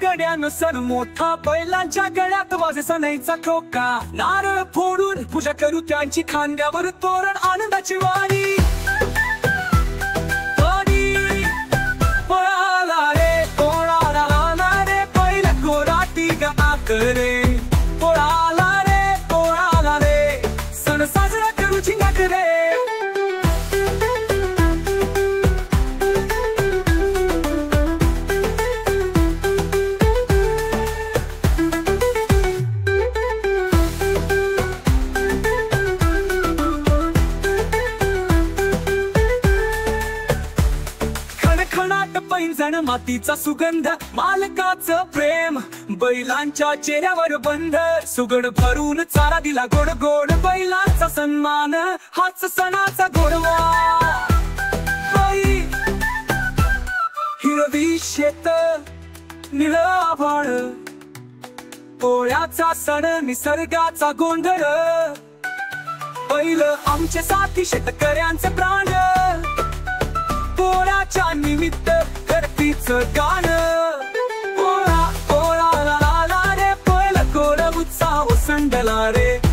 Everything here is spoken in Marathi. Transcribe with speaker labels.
Speaker 1: गड्यानं सण मोठा, बैलांच्या गळ्यात वाजे सणाईचा ठोका, नारळ फोडून पूजा करू त्यांची, खांद्यावर तोरण आनंदाची वाणी. पळाला रे पळाला रे बैल गोराटी गात रे, पळाला रे सण साजरा करू झिंगाट रे. पैंजण मातीचा सुगंध, मालकाचं प्रेम, बैलांच्या चेहऱ्यावर बंध, सुगड भरून चारा दिला गोड गोड, बैलांचा सन्मान हाच सणाचा गोडवा. हिरवी शेत निळ आभाळ, पोळ्याचा सण निसर्गाचा गोंधळ, बैल आमचे साथी शेतकऱ्यांचे प्राण, पोळ्याच्या निमित्त धरतीचं गाणं. पोळा पोळा ला ला रे बैल गोड उत्साह संडला रे.